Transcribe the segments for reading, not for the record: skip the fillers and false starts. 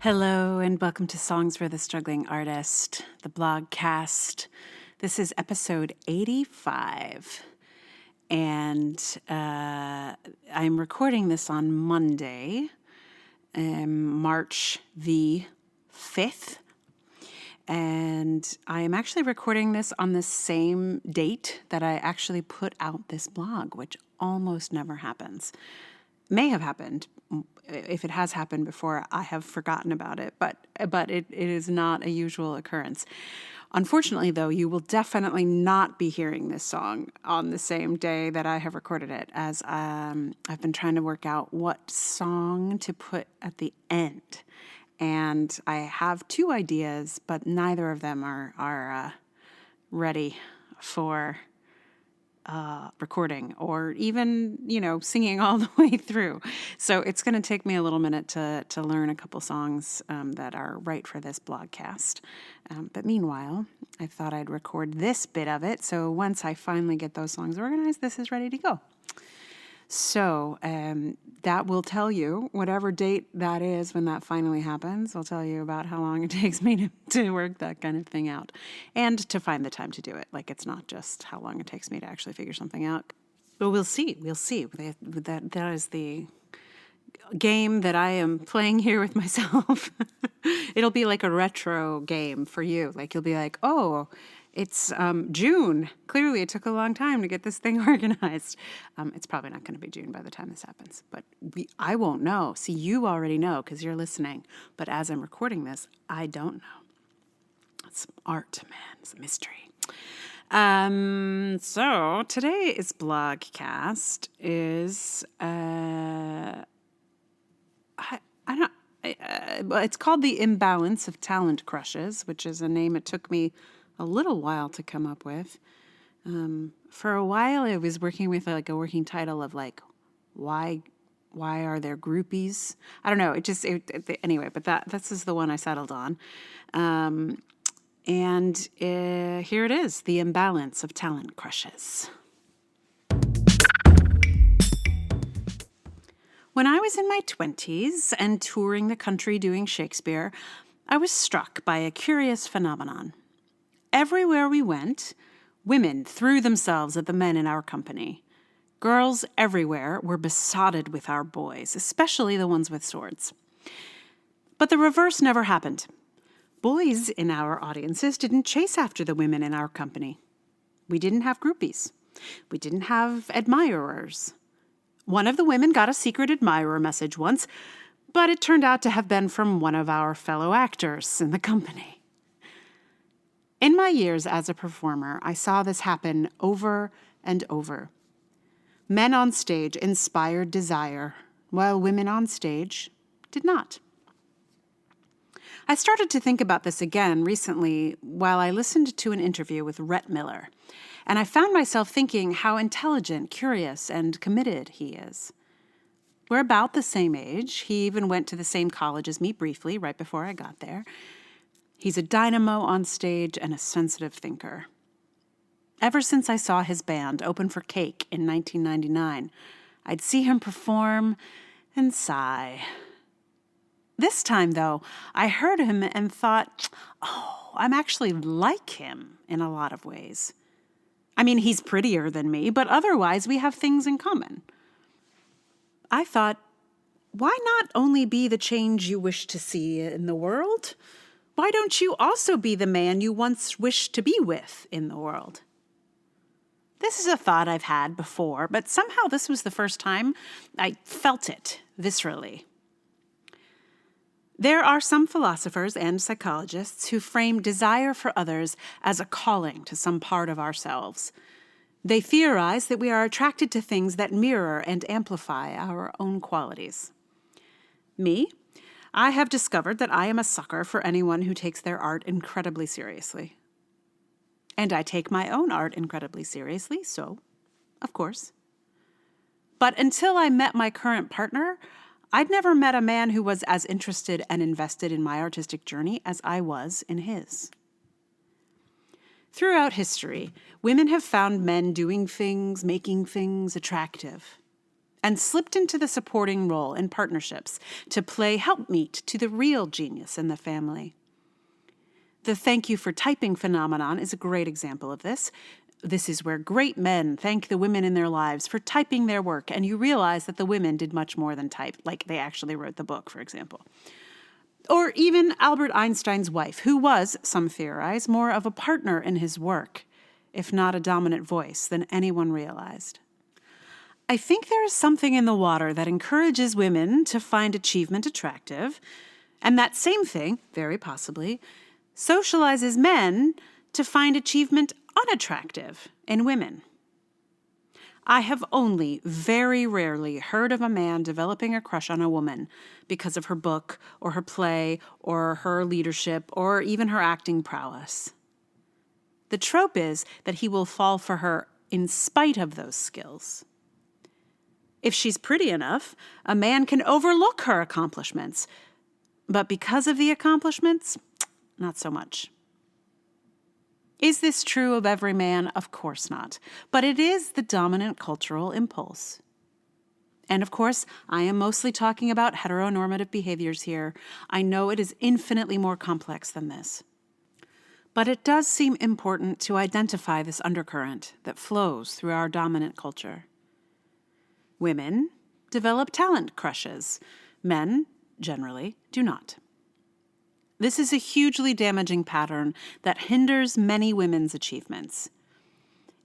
Hello and welcome to Songs for the Struggling Artist, the blogcast. This is episode 85, and I'm recording this on Monday, March the 5th, and I am actually recording this on the same date that I actually put out this blog, which almost never happens. May have happened. If it has happened before, I have forgotten about it, but it is not a usual occurrence. Unfortunately, though, you will definitely not be hearing this song on the same day that I have recorded it, as I've been trying to work out what song to put at the end. And I have two ideas, but neither of them are ready for recording or even, singing all the way through. So it's going to take me a little minute to learn a couple songs that are right for this blogcast. But meanwhile, I thought I'd record this bit of it. So once I finally get those songs organized, this is ready to go. So that will tell you, whatever date that is when that finally happens, will tell you about how long it takes me to work that kind of thing out and to find the time to do it. Like, it's not just how long it takes me to actually figure something out. But we'll see. We'll see. That is the game that I am playing here with myself. It'll be like a retro game for you. Like, you'll be like, oh, it's June. Clearly, it took a long time to get this thing organized. It's probably not going to be June by the time this happens, but I won't know. See, you already know because you're listening. But as I'm recording this, I don't know. It's art, man. It's a mystery. So today's blogcast is it's called The Imbalance of Talent Crushes, which is a name it took me a little while to come up with. For a while, I was working with a working title of why are there groupies? I don't know. Anyway, but this is the one I settled on. And here it is, The Imbalance of Talent Crushes. When I was in my 20s and touring the country doing Shakespeare, I was struck by a curious phenomenon. Everywhere we went, women threw themselves at the men in our company. Girls everywhere were besotted with our boys, especially the ones with swords. But the reverse never happened. Boys in our audiences didn't chase after the women in our company. We didn't have groupies. We didn't have admirers. One of the women got a secret admirer message once, but it turned out to have been from one of our fellow actors in the company. In my years as a performer, I saw this happen over and over. Men on stage inspired desire, while women on stage did not. I started to think about this again recently while I listened to an interview with Rhett Miller, and I found myself thinking how intelligent, curious, and committed he is. We're about the same age. He even went to the same college as me briefly, right before I got there. He's a dynamo on stage and a sensitive thinker. Ever since I saw his band open for Cake in 1999, I'd see him perform and sigh. This time, though, I heard him and thought, oh, I'm actually like him in a lot of ways. I mean, he's prettier than me, but otherwise we have things in common. I thought, why not only be the change you wish to see in the world? Why don't you also be the man you once wished to be with in the world? This is a thought I've had before, but somehow this was the first time I felt it viscerally. There are some philosophers and psychologists who frame desire for others as a calling to some part of ourselves. They theorize that we are attracted to things that mirror and amplify our own qualities. Me? I have discovered that I am a sucker for anyone who takes their art incredibly seriously. And I take my own art incredibly seriously, so, of course. But until I met my current partner, I'd never met a man who was as interested and invested in my artistic journey as I was in his. Throughout history, women have found men doing things, making things attractive. and slipped into the supporting role in partnerships to play helpmeet to the real genius in the family. The thank you for typing phenomenon is a great example of this. This is where great men thank the women in their lives for typing their work, and you realize that the women did much more than type, like they actually wrote the book, for example. Or even Albert Einstein's wife, who was, some theorize, more of a partner in his work, if not a dominant voice, than anyone realized. I think there is something in the water that encourages women to find achievement attractive, and that same thing, very possibly, socializes men to find achievement unattractive in women. I have only very rarely heard of a man developing a crush on a woman because of her book or her play or her leadership or even her acting prowess. The trope is that he will fall for her in spite of those skills. If she's pretty enough, a man can overlook her accomplishments, but because of the accomplishments, not so much. Is this true of every man? Of course not. But it is the dominant cultural impulse. And of course, I am mostly talking about heteronormative behaviors here. I know it is infinitely more complex than this. But it does seem important to identify this undercurrent that flows through our dominant culture. Women develop talent crushes. Men, generally, do not. This is a hugely damaging pattern that hinders many women's achievements.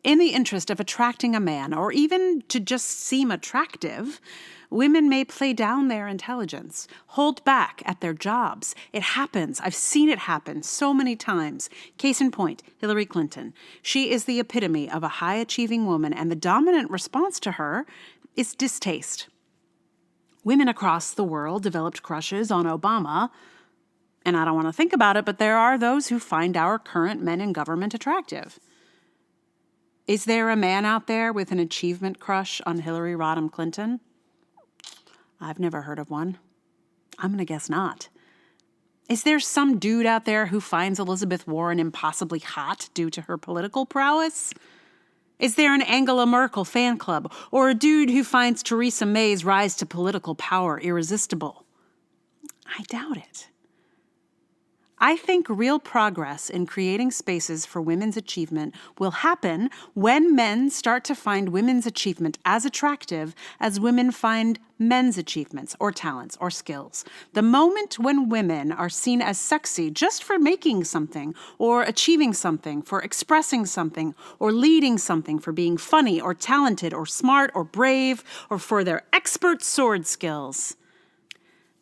In the interest of attracting a man, or even to just seem attractive, women may play down their intelligence, hold back at their jobs. It happens. I've seen it happen so many times. Case in point, Hillary Clinton. She is the epitome of a high-achieving woman, and the dominant response to her is distaste. Women across the world developed crushes on Obama, and I don't want to think about it, but there are those who find our current men in government attractive. Is there a man out there with an achievement crush on Hillary Rodham Clinton? I've never heard of one. I'm going to guess not. Is there some dude out there who finds Elizabeth Warren impossibly hot due to her political prowess? Is there an Angela Merkel fan club, or a dude who finds Theresa May's rise to political power irresistible? I doubt it. I think real progress in creating spaces for women's achievement will happen when men start to find women's achievement as attractive as women find men's achievements or talents or skills. The moment when women are seen as sexy just for making something or achieving something, for expressing something or leading something, for being funny or talented or smart or brave or for their expert sword skills,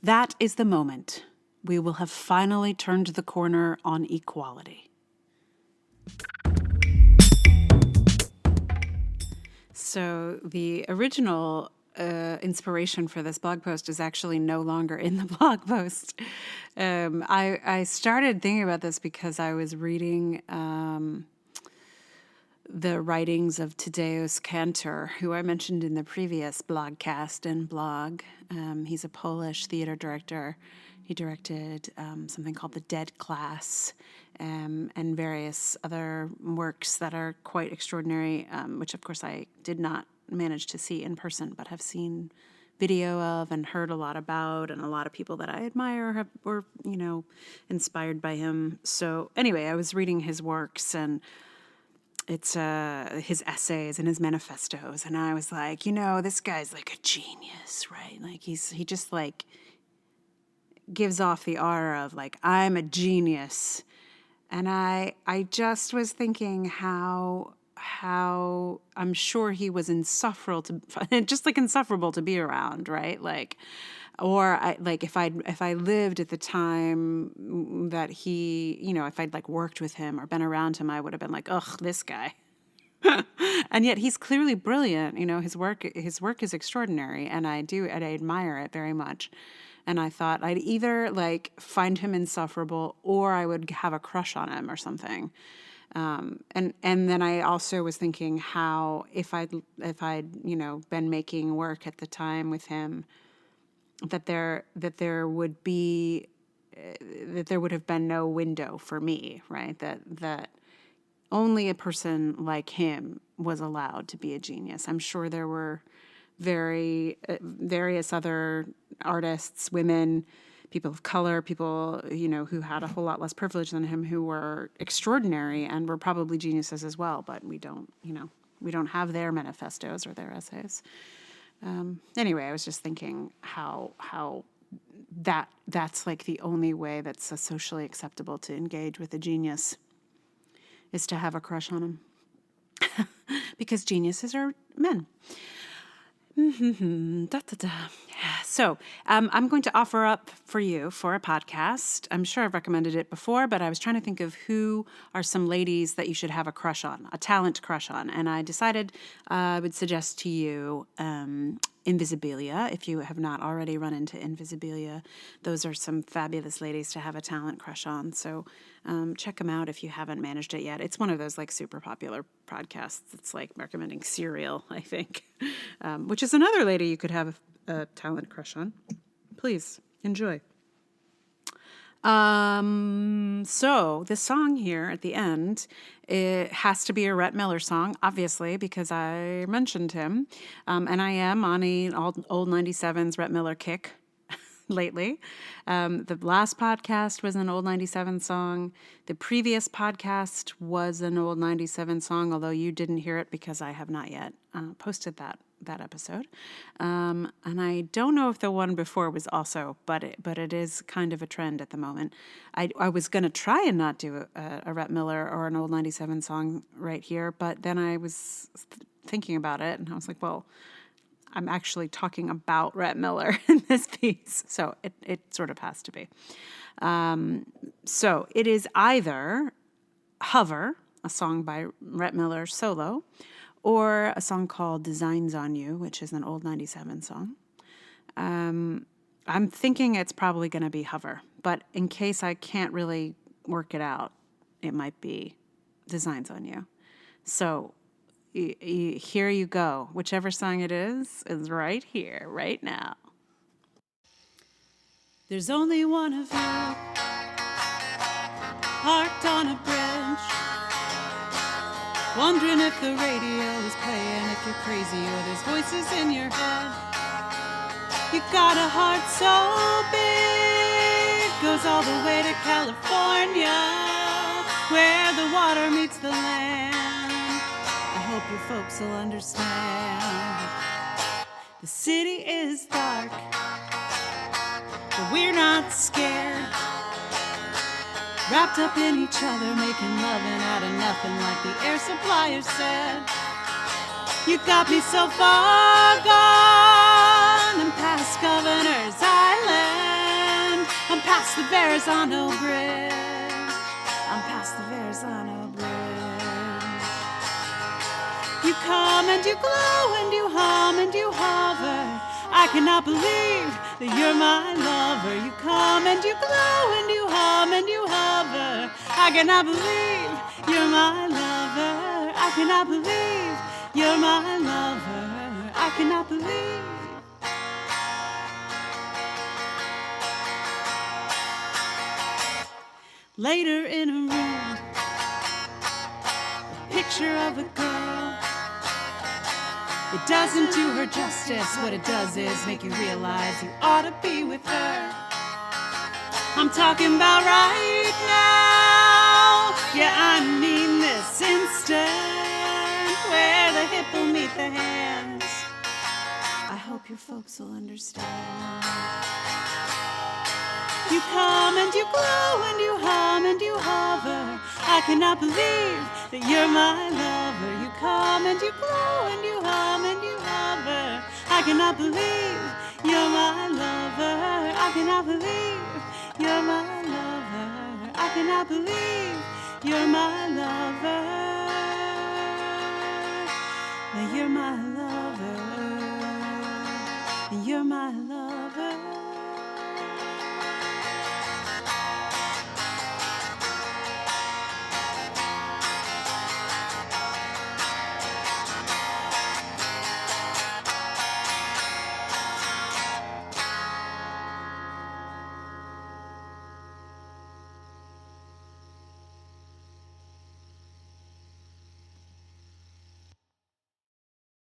that is the moment we will have finally turned the corner on equality. So the original inspiration for this blog post is actually no longer in the blog post. I started thinking about this because I was reading the writings of Tadeusz Kantor, who I mentioned in the previous blogcast and blog. He's a Polish theater director. He directed something called The Dead Class and various other works that are quite extraordinary, which, of course, I did not manage to see in person, but have seen video of and heard a lot about, and a lot of people that I admire were, inspired by him. So anyway, I was reading his works, and it's his essays and his manifestos, and I was like, this guy's like a genius, right? Like he just like gives off the aura of like, I'm a genius. And I just was thinking how I'm sure he was insufferable to be around, right? Like, or if I lived at the time that he, if I'd like worked with him or been around him, I would have been like, ugh, this guy. And yet he's clearly brilliant. His work is extraordinary, and I admire it very much. And I thought I'd either like find him insufferable or I would have a crush on him or something. And then I also was thinking how if I'd been making work at the time with him, that there would have been no window for me, right? That only a person like him was allowed to be a genius. I'm sure there were various other artists, women, people of color, people, who had a whole lot less privilege than him, who were extraordinary and were probably geniuses as well, but we don't have their manifestos or their essays. Anyway, I was just thinking how that's like the only way that's socially acceptable to engage with a genius is to have a crush on him. Because geniuses are men. So I'm going to offer up for you for a podcast. I'm sure I've recommended it before, but I was trying to think of who are some ladies that you should have a crush on, a talent crush on. And I decided I would suggest to you Invisibilia. If you have not already run into Invisibilia, those are some fabulous ladies to have a talent crush on. So check them out if you haven't managed it yet. It's one of those like super popular podcasts. It's like recommending Serial, I think, which is another lady you could have a talent crush on. Please enjoy. So this song here at the end, it has to be a Rhett Miller song, obviously, because I mentioned him. And I am on an old 97s Rhett Miller kick lately. The last podcast was an old 97 song. The previous podcast was an old 97 song, although you didn't hear it because I have not yet posted that episode. And I don't know if the one before was also, but it is kind of a trend at the moment. I was going to try and not do a Rhett Miller or an old 97 song right here, but then I was thinking about it and I was like, well, I'm actually talking about Rhett Miller in this piece, so it sort of has to be. So it is either Hover, a song by Rhett Miller solo, or a song called Designs on You, which is an old 97 song. I'm thinking it's probably going to be Hover, but in case I can't really work it out, it might be Designs on You. So here you go. Whichever song it is right here, right now. There's only one of you, parked on a bridge, wondering if the radio is playing, if you're crazy or there's voices in your head. You got a heart so big, goes all the way to California, where the water meets the land. I hope you folks will understand. The city is dark, but we're not scared. Wrapped up in each other, making loving out of nothing, like the air supplier said. You got me so far gone, I'm past Governor's Island. I'm past the Verrazano Bridge. I'm past the Verrazano Bridge. You come and you glow and you hum and you hover. I cannot believe that you're my lover. You come and you glow and you hum and you hover. I cannot believe you're my lover. I cannot believe you're my lover. I cannot believe. Later in a room, a picture of a girl. It doesn't do her justice. What it does is make you realize you ought to be with her. I'm talking about right now. Yeah, I mean this instant, where the hip will meet the hands. I hope your folks will understand. You come and you glow and you hum and you hover. I cannot believe that you're my lover. You come and you glow and you hum and you hover. I cannot believe you're my lover. I cannot believe you're my lover. I cannot believe you're my lover. You're my lover. You're my lover.